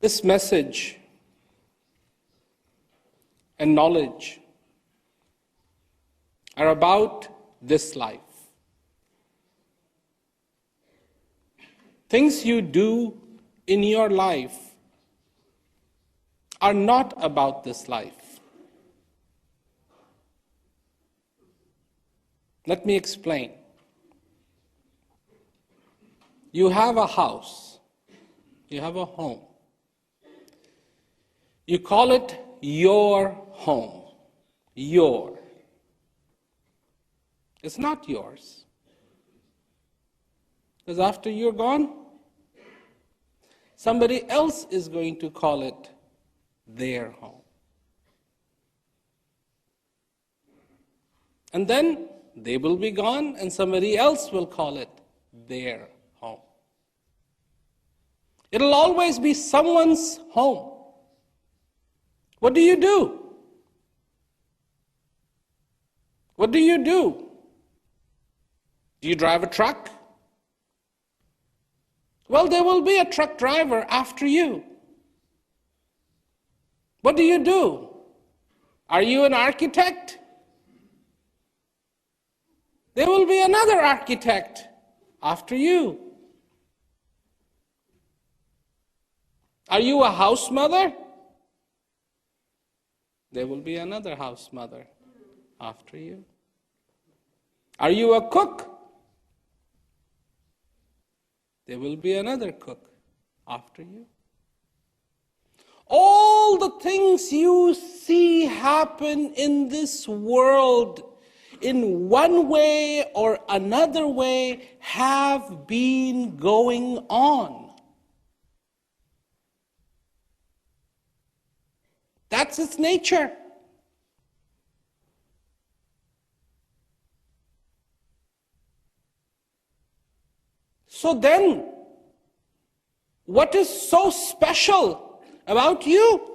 This message and knowledge are about this life. Things you do in your life are not about this life. Let me explain. You have a house. You have a home. You call it your home. Your. It's not yours. Because after you're gone, somebody else is going to call it their home. And then they will be gone and somebody else will call it their home. It'll always be someone's home. What do you do? What do you do? Do you drive a truck? Well, there will be a truck driver after you. What do you do? Are you an architect? There will be another architect after you. Are you a house mother? There will be another house mother after you. Are you a cook? There will be another cook after you. All the things you see happen in this world in one way or another way have been going on. That's its nature. So then, what is so special about you?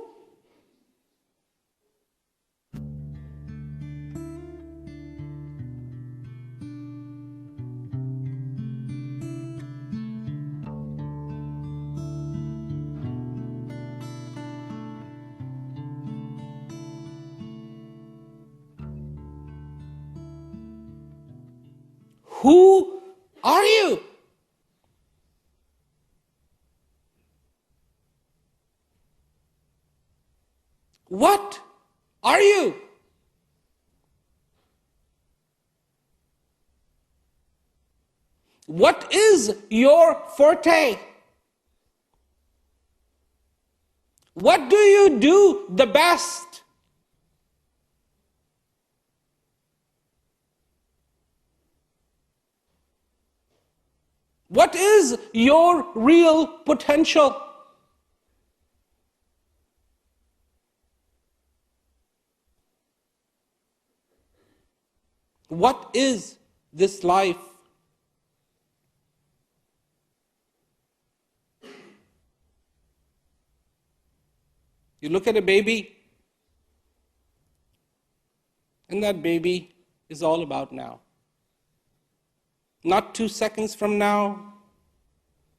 Who are you? What are you? What is your forte? What do you do the best? What is your real potential? What is this life? You look at a baby, and that baby is all about now. Not 2 seconds from now,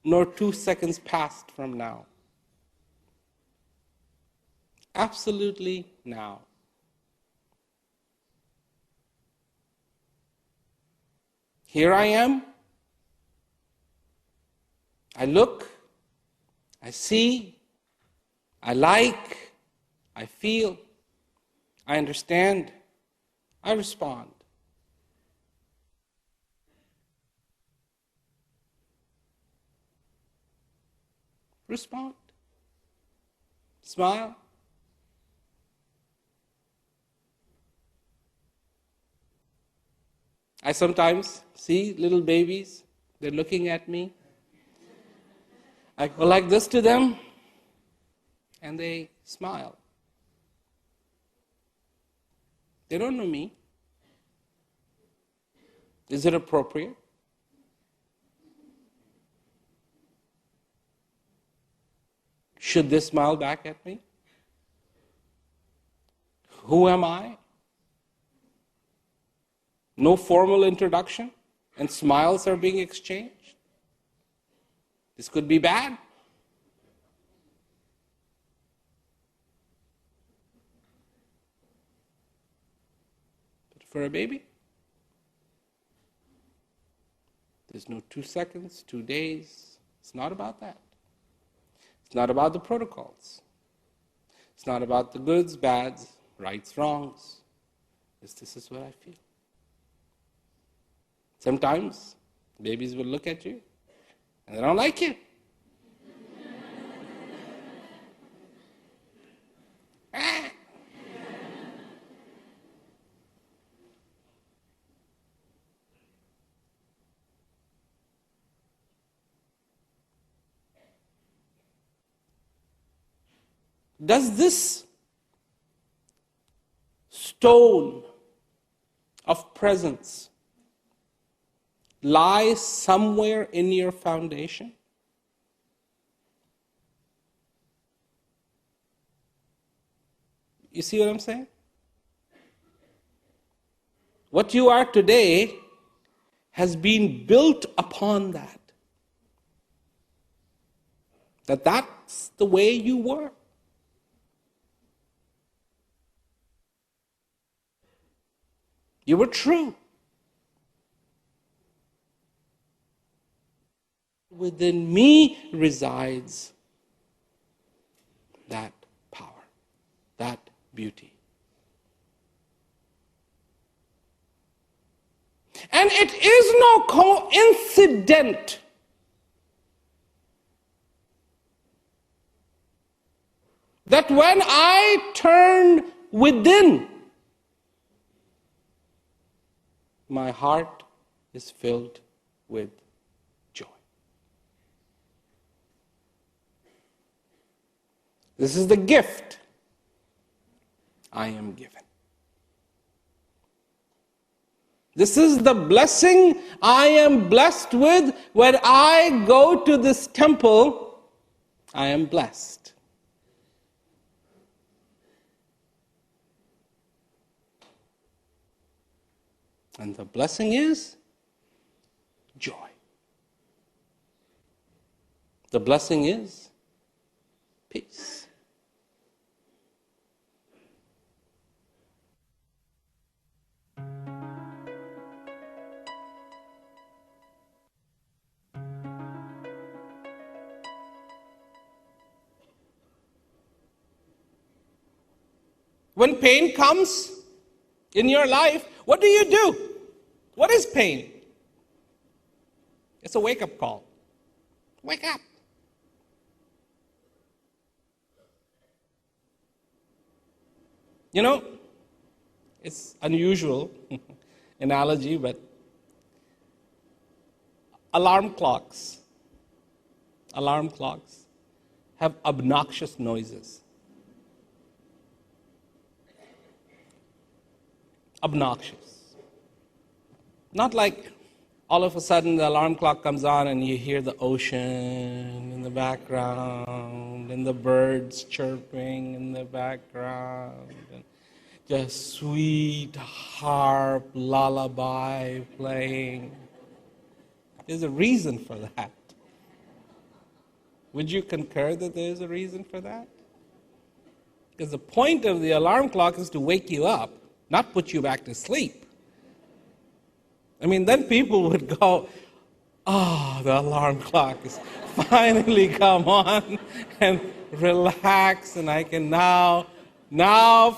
nor 2 seconds past from now. Absolutely now. Here I am. I look, I see, I like, I feel, I understand, I respond. Respond. Smile. I sometimes see little babies, they're looking at me. I go like this to them, and they smile. They don't know me. Is it appropriate? Should they smile back at me? Who am I? No formal introduction, and smiles are being exchanged. This could be bad. for a baby. There's no 2 seconds, 2 days. It's not about that. It's not about the protocols. It's not about the goods, bads, rights, wrongs. This is what I feel. Sometimes babies will look at you and they don't like you. Does this stone of presence lie somewhere in your foundation? You see what I'm saying? What you are today has been built upon that. That's the way you were. You were true. Within me resides that power, that beauty. And it is no coincidence that when I turn within, my heart is filled with joy. This is the gift I am given. This is the blessing I am blessed with. When I go to this temple, I am blessed. And the blessing is joy. The blessing is peace. When pain comes in your life, what do? What is pain? It's a wake-up call. Wake up. You know, it's unusual analogy, but alarm clocks have obnoxious noises. Obnoxious. Not like all of a sudden the alarm clock comes on and you hear the ocean in the background and the birds chirping in the background and just sweet harp lullaby playing. There's a reason for that. Would you concur that there's a reason for that? Because the point of the alarm clock is to wake you up, not put you back to sleep. I mean, then people would go, oh, the alarm clock is finally come on, and relax, and I can now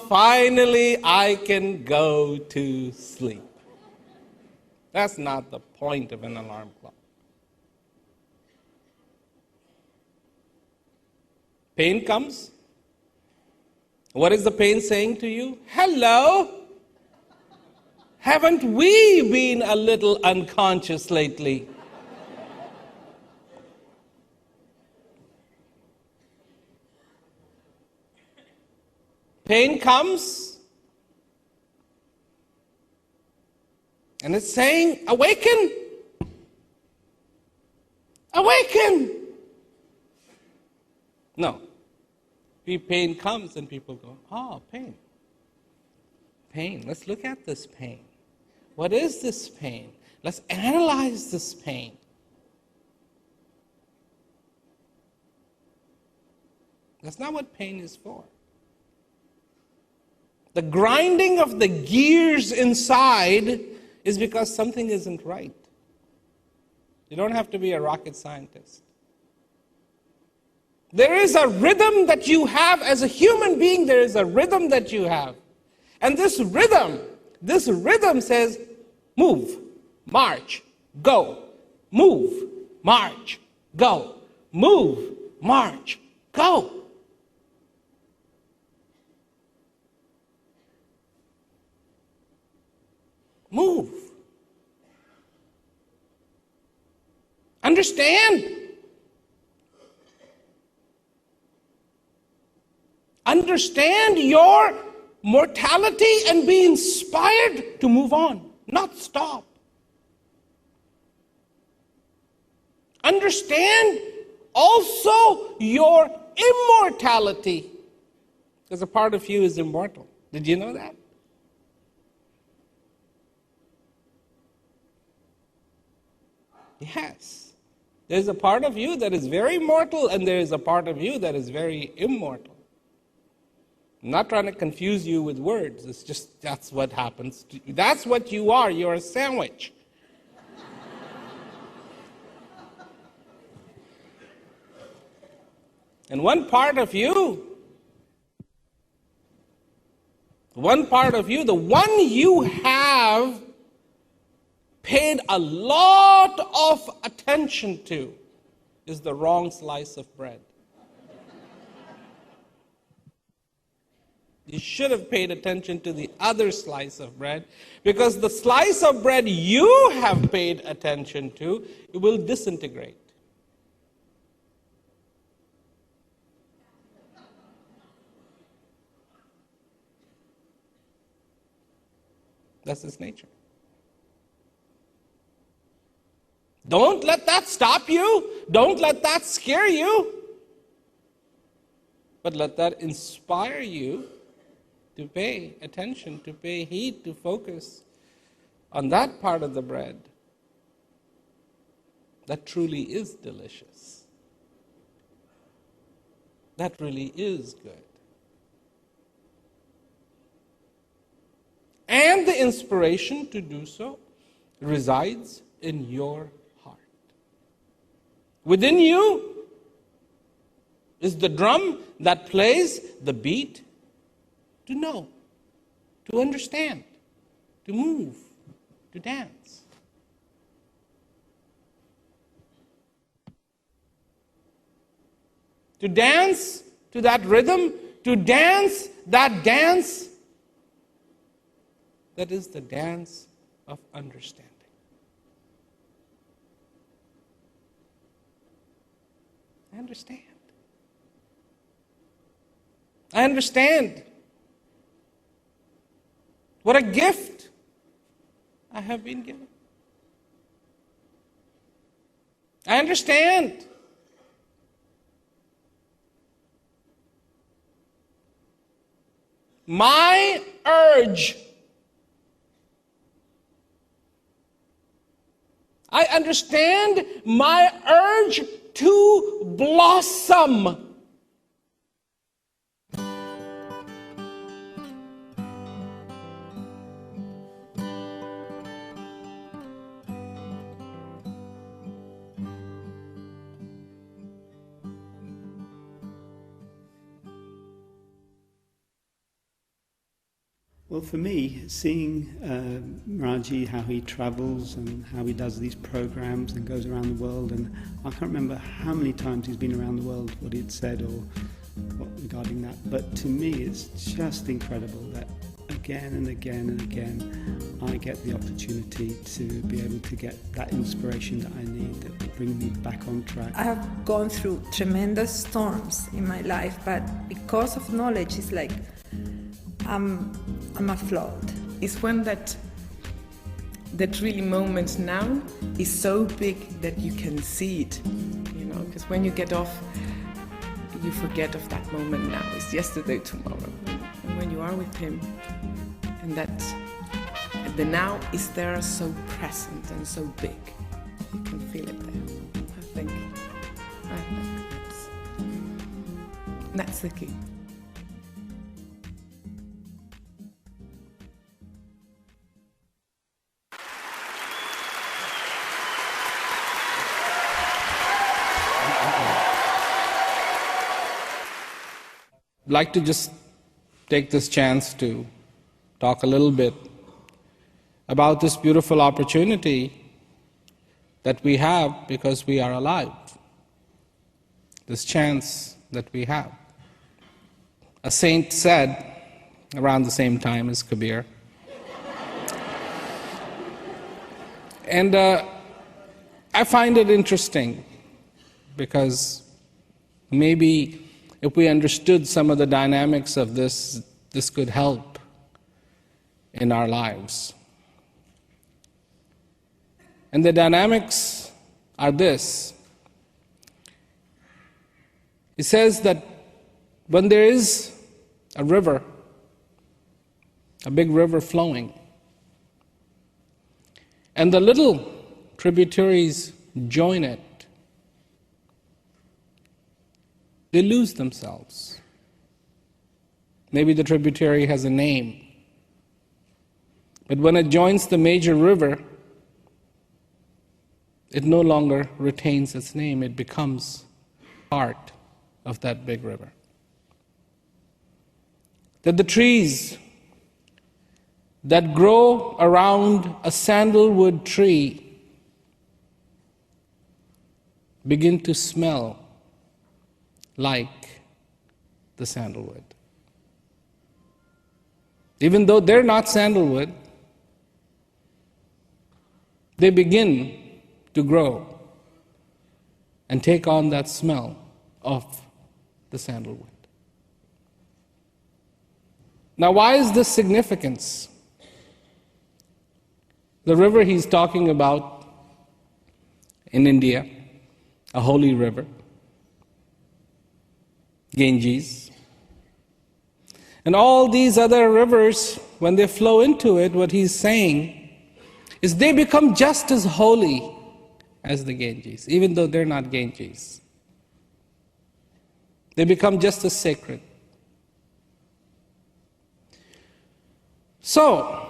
finally I can go to sleep. That's not the point of an alarm clock. Pain comes. What is the pain saying to you? Hello. Haven't we been a little unconscious lately? Pain comes, and it's saying, awaken. Awaken. No. Pain comes and people go, oh, pain. Pain. Let's look at this pain. What is this pain? Let's analyze this pain. That's not what pain is for. The grinding of the gears inside is because something isn't right. You don't have to be a rocket scientist. There is a rhythm that you have as a human being. There is a rhythm that you have. And this rhythm says, move, march, go. Move, march, go. Move, march, go. Move. Understand. Understand your mortality and be inspired to move on, not stop. Understand also your immortality, because a part of you is immortal. Did you know that? Yes. There's a part of you that is very mortal, and there is a part of you that is very immortal. I'm not trying to confuse you with words. It's just that's what happens. That's what you are. You're a sandwich. And one part of you, the one you have paid a lot of attention to, is the wrong slice of bread. You should have paid attention to the other slice of bread, because the slice of bread you have paid attention to, it will disintegrate. That's its nature. Don't let that stop you. Don't let that scare you. But let that inspire you to pay attention, to pay heed, to focus on that part of the bread that truly is delicious. That really is good. And the inspiration to do so resides in your heart. Within you is the drum that plays the beat to know, to understand, to move, to dance. To dance to that rhythm, to dance that dance that is the dance of understanding. I understand. I understand. What a gift I have been given. I understand. My urge, I understand my urge to blossom. Well, for me, seeing Raji, how he travels and how he does these programs and goes around the world, and I can't remember how many times he's been around the world, what he'd said or what regarding that, but to me it's just incredible that again and again and again I get the opportunity to be able to get that inspiration that I need, that will bring me back on track. I have gone through tremendous storms in my life, but because of knowledge, it's like I'm afloat. It's when that really moment now is so big that you can see it, you know, because when you get off, you forget of that moment now. It's yesterday, tomorrow. And when you are with him, and that the now is there so present and so big, you can feel it there. I think that's the key. like to just take this chance to talk a little bit about this beautiful opportunity that we have because we are alive. This chance that we have. A saint said, around the same time as Kabir, and I find it interesting because maybe if we understood some of the dynamics of this, this could help in our lives. And the dynamics are this. It says that when there is a river, a big river flowing, and the little tributaries join it, they lose themselves. Maybe the tributary has a name, but when it joins the major river, it no longer retains its name. It becomes part of that big river. That the trees that grow around a sandalwood tree begin to smell like the sandalwood. Even though they're not sandalwood, they begin to grow and take on that smell of the sandalwood. Now, why is this significance? The river he's talking about in India, a holy river, Ganges, and all these other rivers, when they flow into it, what he's saying is they become just as holy as the Ganges, even though they're not Ganges. They become just as sacred. So,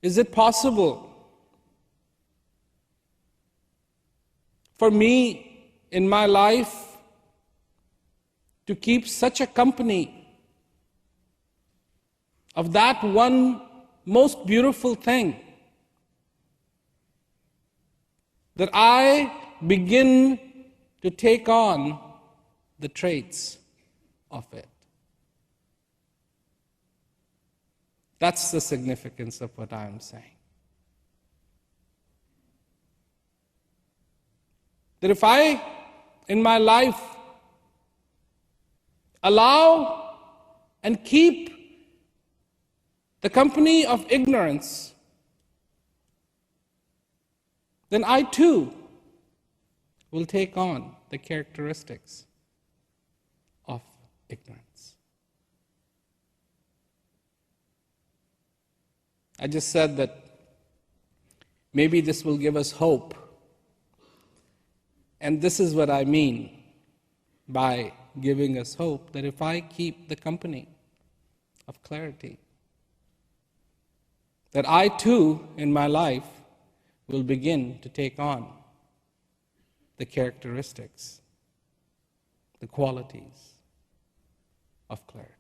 is it possible for me in my life to keep such a company of that one most beautiful thing that I begin to take on the traits of it? That's the significance of what I am saying. That if I, in my life, allow and keep the company of ignorance, then I too will take on the characteristics of ignorance. I just said that maybe this will give us hope. And this is what I mean by giving us hope, that if I keep the company of clarity, that I too, in my life, will begin to take on the characteristics, the qualities of clarity.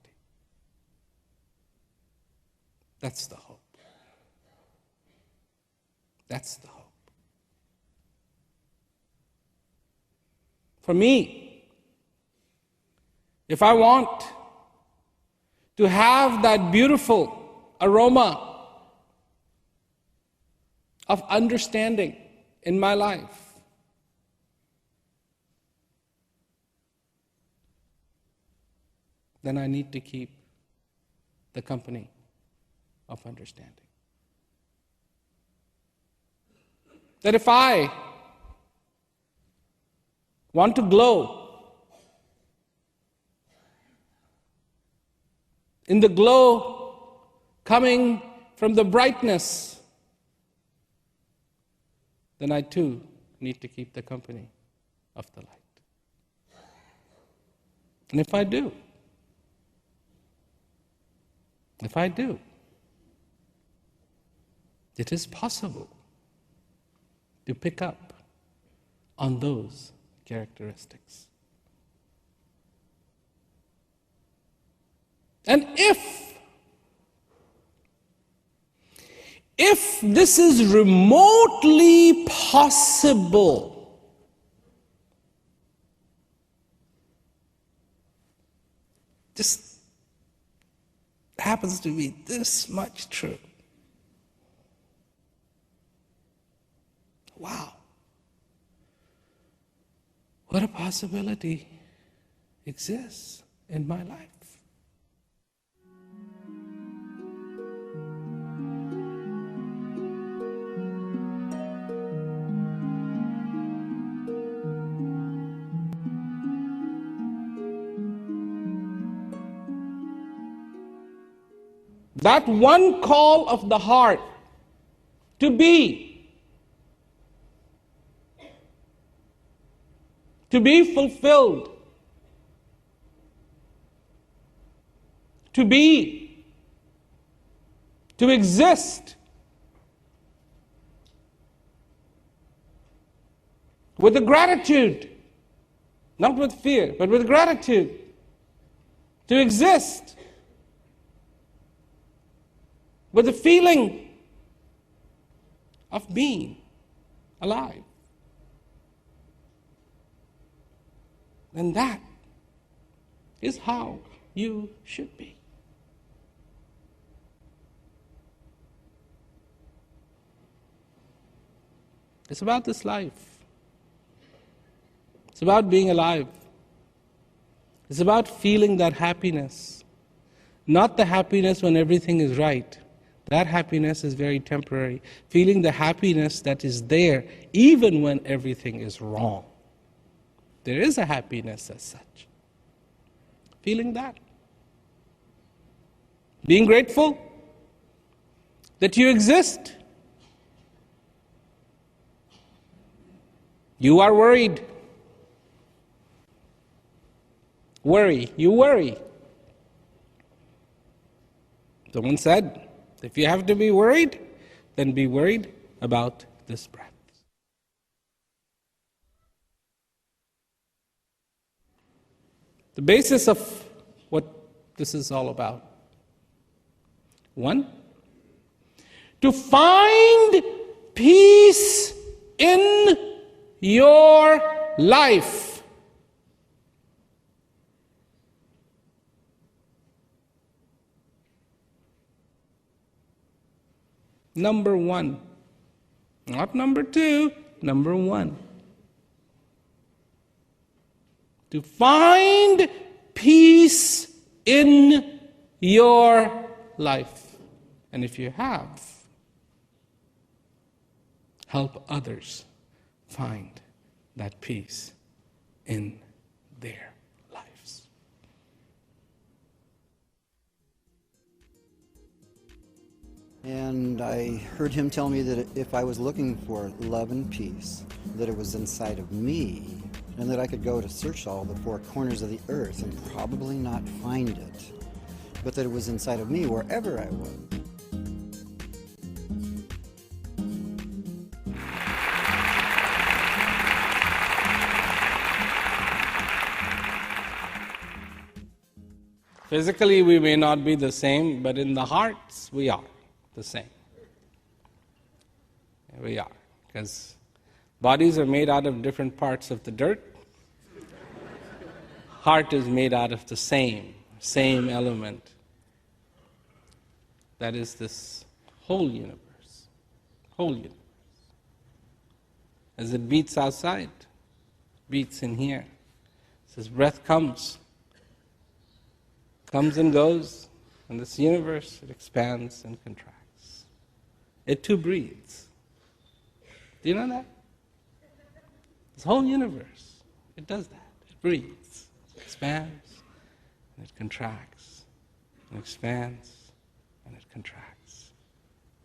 That's the hope. That's the hope. For me, if I want to have that beautiful aroma of understanding in my life, then I need to keep the company of understanding. That if I want to glow in the glow coming from the brightness, then I too need to keep the company of the light. And if I do, it is possible to pick up on those characteristics. And if this is remotely possible, just happens to be this much true. Wow. What a possibility exists in my life. That one call of the heart to be fulfilled, to exist with a gratitude, not with fear, but with gratitude, to exist with the feeling of being alive. And that is how you should be. It's about this life. It's about being alive. It's about feeling that happiness. Not the happiness when everything is right. That happiness is very temporary. Feeling the happiness that is there even when everything is wrong. There is a happiness as such. Feeling that. Being grateful that you exist. You are worried. You worry. Someone said, if you have to be worried, then be worried about this breath. The basis of what this is all about. 1, to find peace in your life. Number 1. Not number 2, number 1. To find peace in your life. And if you have, help others find that peace in their lives. And I heard him tell me that if I was looking for love and peace, that it was inside of me, and that I could go to search all the 4 corners of the earth and probably not find it, but that it was inside of me wherever I was. Physically, we may not be the same, but in the hearts, we are the same. We are, because bodies are made out of different parts of the dirt. Heart is made out of the same element. That is this whole universe. As it beats outside, beats in here. As breath comes and goes, and this universe, it expands and contracts. It too breathes. Do you know that? This whole universe, it does that. It breathes, it expands, and it contracts, and expands, and it contracts,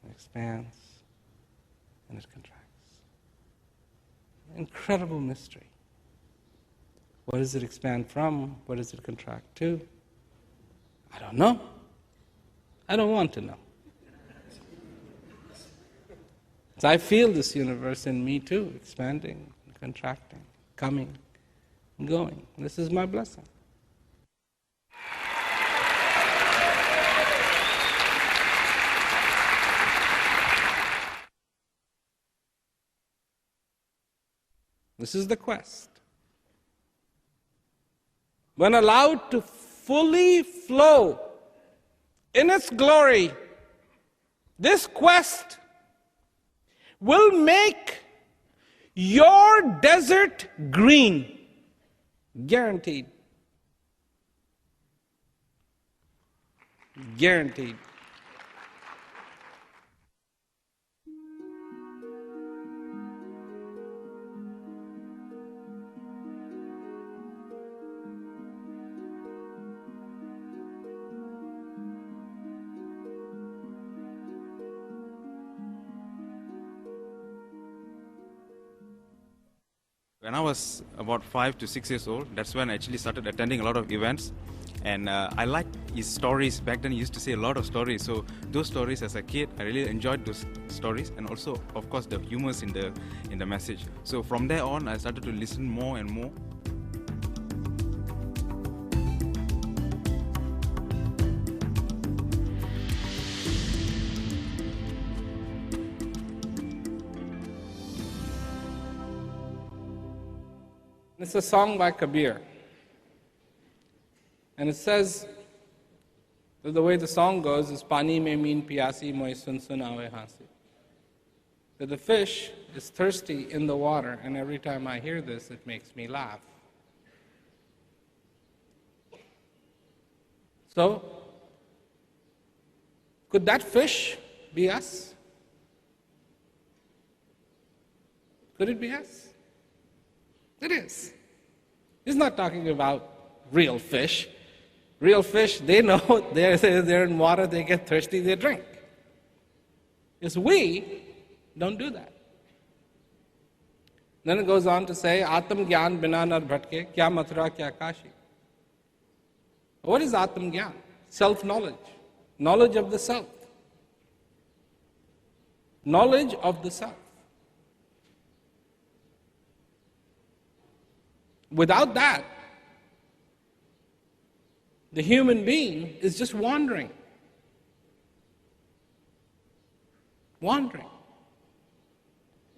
and expands, and it contracts. Incredible mystery. What does it expand from? What does it contract to? I don't know. I don't want to know. So I feel this universe in me too, expanding, contracting, coming, and going. This is my blessing. This is the quest. When allowed to fully flow in its glory, this quest will make your desert green. Guaranteed. Guaranteed. When I was about 5 to 6 years old, that's when I actually started attending a lot of events. And I liked his stories. Back then he used to say a lot of stories. So those stories as a kid, I really enjoyed those stories. And also, of course, the humors in the message. So from there on, I started to listen more and more. It's a song by Kabir. And it says, that the way the song goes is, Pani mein meen piyasi moy sun sun aave hansi. That the fish is thirsty in the water, and every time I hear this, it makes me laugh. So, could that fish be us? Could it be us? It is. He's not talking about real fish. Real fish, they know they're in water, they get thirsty, they drink. Because we don't do that. Then it goes on to say, Atam Gyan Bina Nar Bhatke, Kya Mathura, Kya Kashi. What is Atam Gyan? Self-knowledge. Knowledge of the self. Knowledge of the self. Without that, the human being is just wandering. Wandering.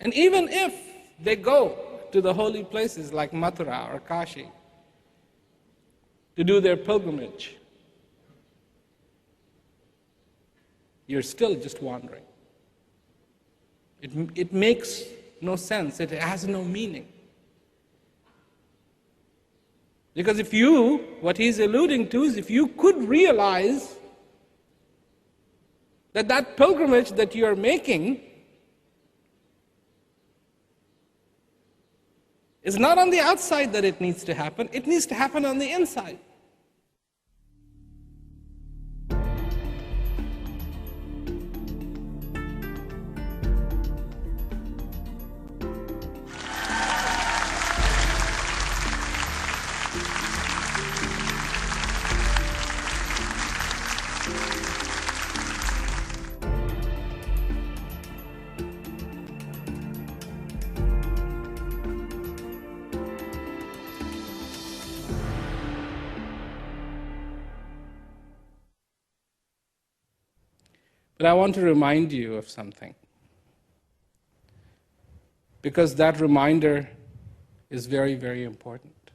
And even if they go to the holy places like Mathura or Kashi to do their pilgrimage, you're still just wandering. It makes no sense. It has no meaning. Because what he's alluding to is, if you could realize that pilgrimage that you are making is not on the outside that it needs to happen on the inside. But I want to remind you of something, because that reminder is very, very important.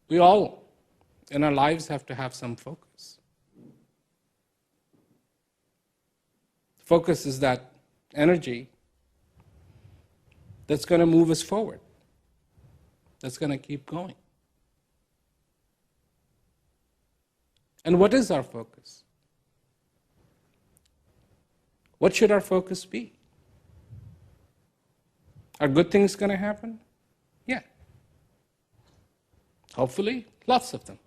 We all, in our lives, have to have some focus. Focus is that energy that's going to move us forward, that's going to keep going. And what is our focus? What should our focus be? Are good things going to happen? Yeah. Hopefully, lots of them.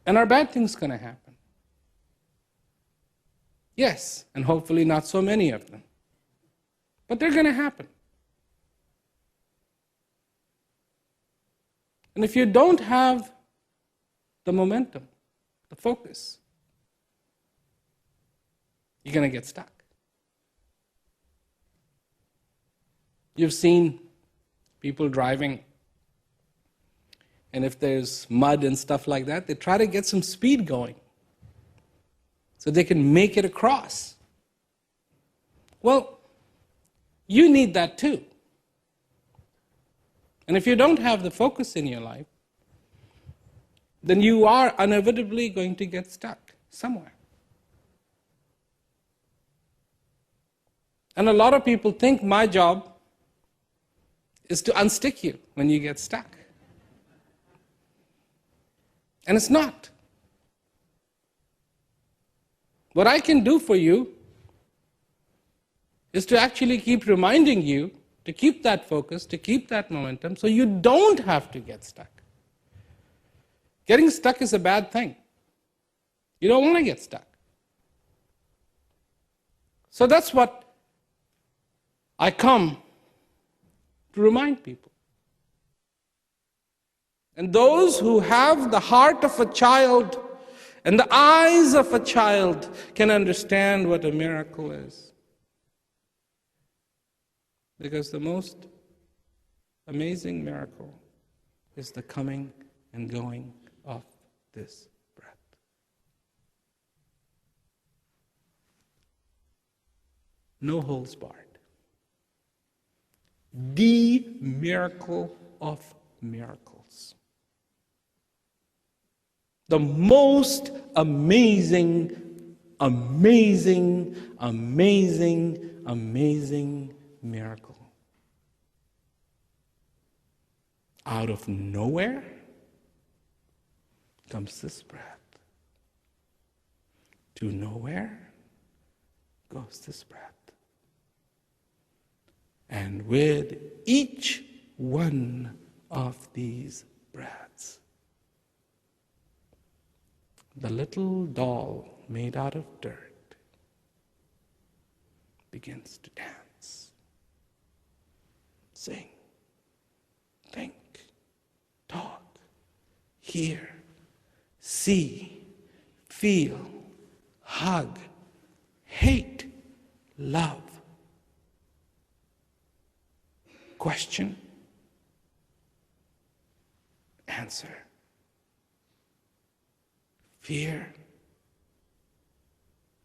And are bad things going to happen? Yes, and hopefully not so many of them. But they're going to happen. And if you don't have the momentum, the focus, you're going to get stuck. You've seen people driving, and if there's mud and stuff like that, they try to get some speed going so they can make it across. Well, You need that too. And if you don't have the focus in your life, then you are inevitably going to get stuck somewhere. And a lot of people think my job is to unstick you when you get stuck. And it's not. What I can do for you is to actually keep reminding you to keep that focus, to keep that momentum, so you don't have to get stuck. Getting stuck is a bad thing. You don't want to get stuck. So that's what I come to remind people. And those who have the heart of a child and the eyes of a child can understand what a miracle is. Because the most amazing miracle is the coming and going of this breath. No holds barred. The miracle of miracles. The most amazing, amazing, amazing, amazing miracle. Out of nowhere comes this breath. To nowhere goes this breath. And with each one of these breaths, the little doll made out of dirt begins to dance, sing, think, talk, hear, see, feel, hug, hate, love, question, answer, fear,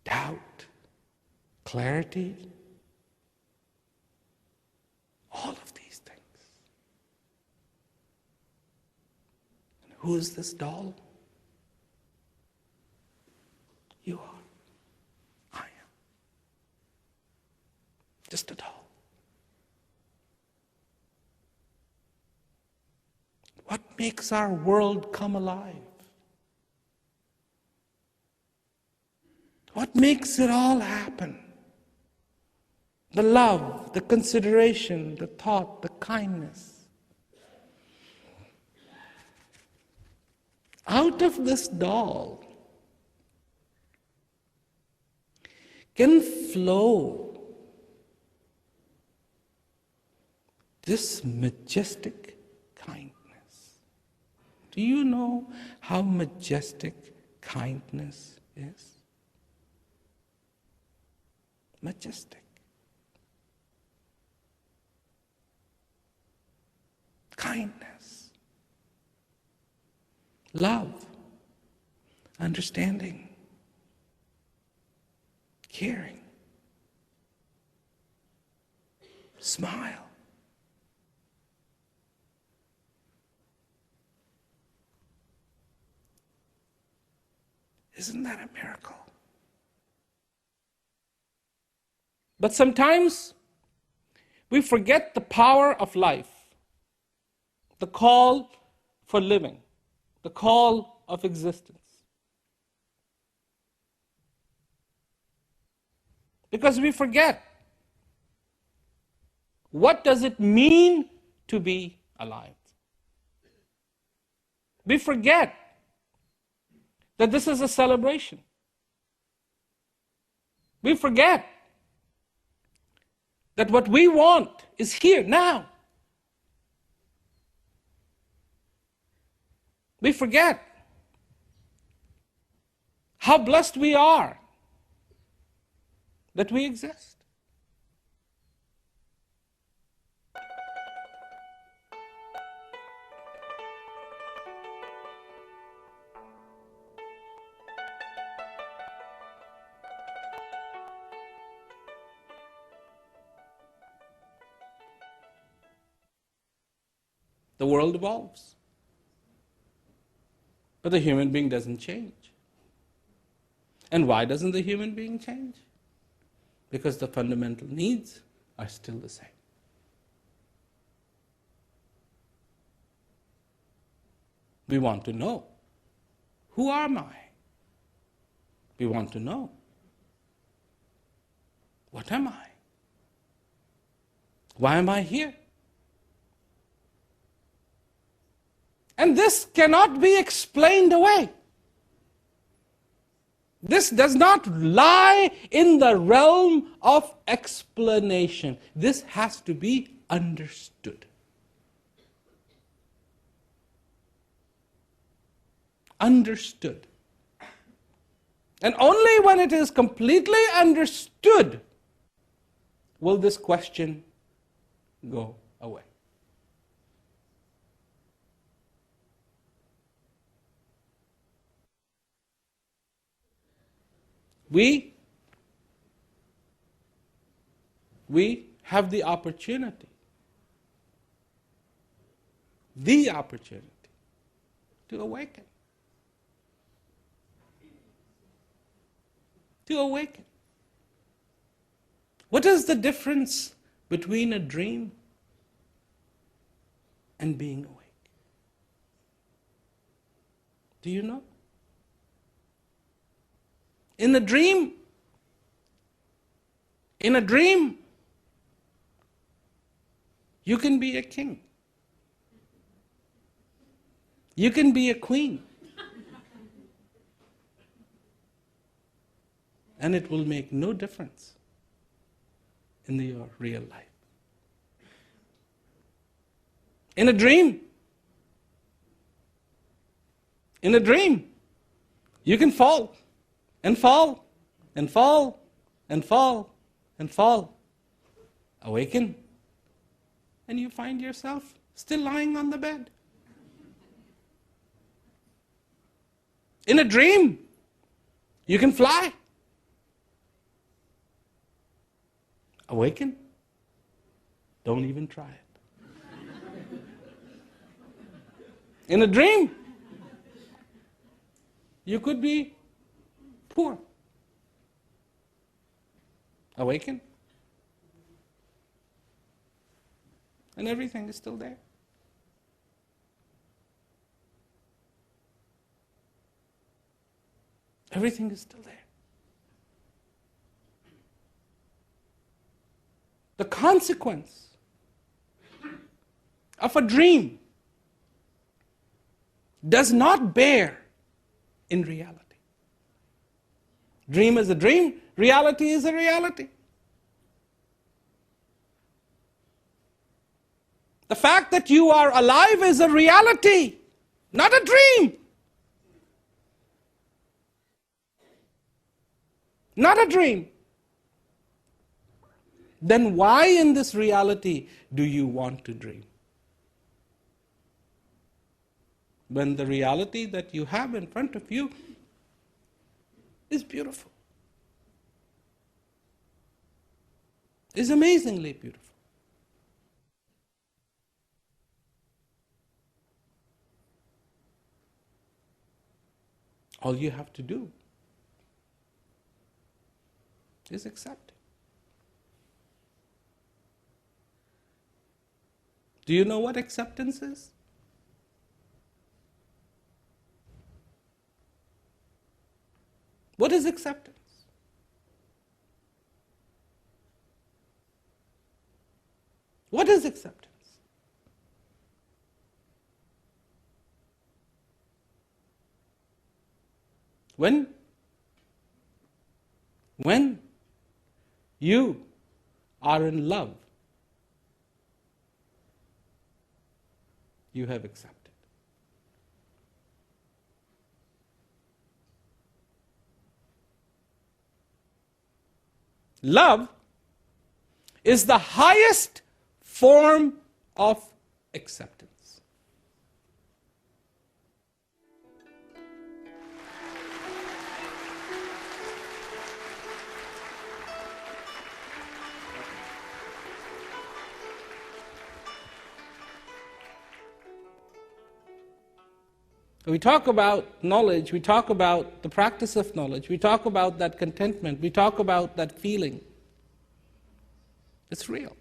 doubt, clarity, all of these things. And who is this doll? You are. I am. Just a doll. What makes our world come alive? What makes it all happen? The love, the consideration, the thought, the kindness. Out of this doll can flow this majestic kindness. Do you know how majestic kindness is? Majestic. Kindness. Love. Understanding. Caring. Smile. Isn't that a miracle? But sometimes we forget the power of life, the call for living, the call of existence. Because we forget, what does it mean to be alive? We forget that this is a celebration. We forget that what we want is here now. We forget how blessed we are that we exist. The world evolves. But the human being doesn't change. And why doesn't the human being change? Because the fundamental needs are still the same. We want to know, who am I? We want to know, what am I? Why am I here? And this cannot be explained away. This does not lie in the realm of explanation. This has to be understood. Understood. And only when it is completely understood will this question go away. We have the opportunity to awaken. To awaken. What is the difference between a dream and being awake? Do you know? In a dream, you can be a king. You can be a queen. And it will make no difference in your real life. In a dream, you can fall and fall and fall and fall and fall. Awaken, and you find yourself still lying on the bed. In a dream, you can fly. Awaken, don't even try it. In a dream, you could be poor. Awaken, and everything is still there. Everything is still there. The consequence of a dream does not bear in reality. Dream is a dream, reality is a reality. The fact that you are alive is a reality, not a dream. Not a dream. Then why in this reality do you want to dream? When the reality that you have in front of you is beautiful, is amazingly beautiful. All you have to do is accept it. Do you know what acceptance is? What is acceptance? What is acceptance? When you are in love, you have accepted. Love is the highest form of acceptance. We talk about knowledge, we talk about the practice of knowledge, we talk about that contentment, we talk about that feeling. It's real.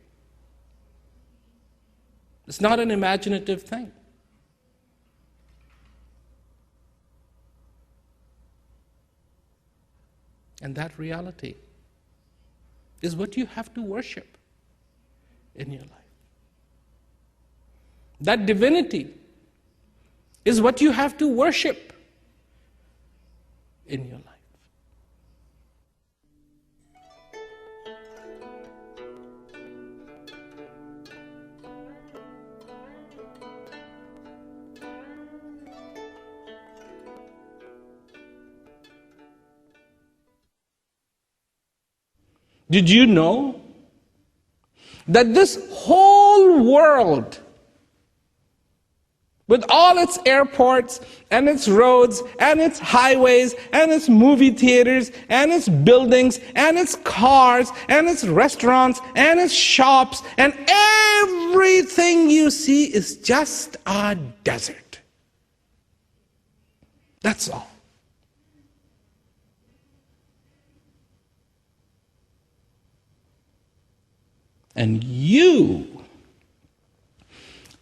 It's not an imaginative thing. And that reality is what you have to worship in your life. That divinity is what you have to worship in your life. Did you know that this whole world, with all its airports and its roads and its highways and its movie theaters and its buildings and its cars and its restaurants and its shops and everything you see is just a desert? That's all. And you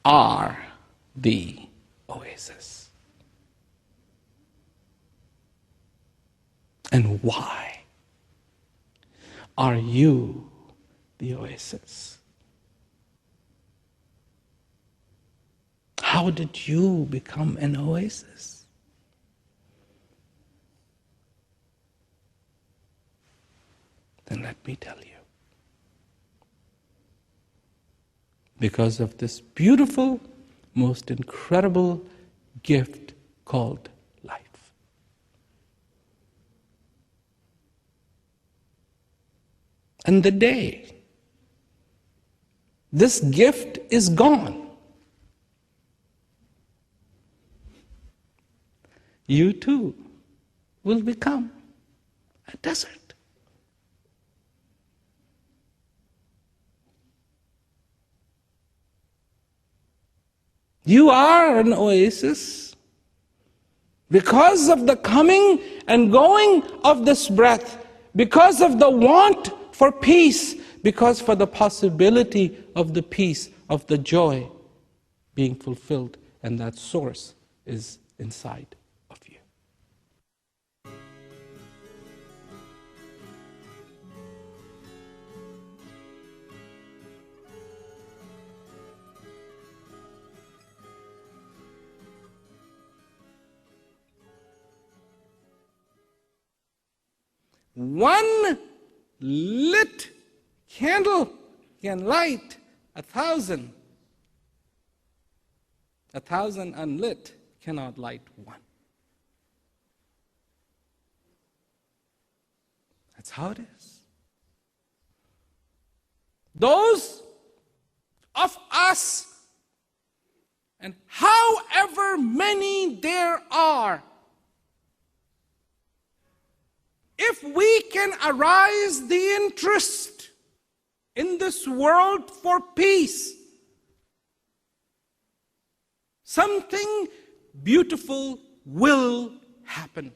are the oasis. And why are you the oasis? How did you become an oasis? Then let me tell you. Because of this beautiful, most incredible gift called life. And the day this gift is gone, you too will become a desert. You are an oasis because of the coming and going of this breath, because of the want for peace, because for the possibility of the peace, of the joy being fulfilled, and that source is inside of you. One lit candle can light 1,000. 1,000 unlit cannot light one. That's how it is. Those of us, and however many there are, if we can arise the interest in this world for peace, something beautiful will happen.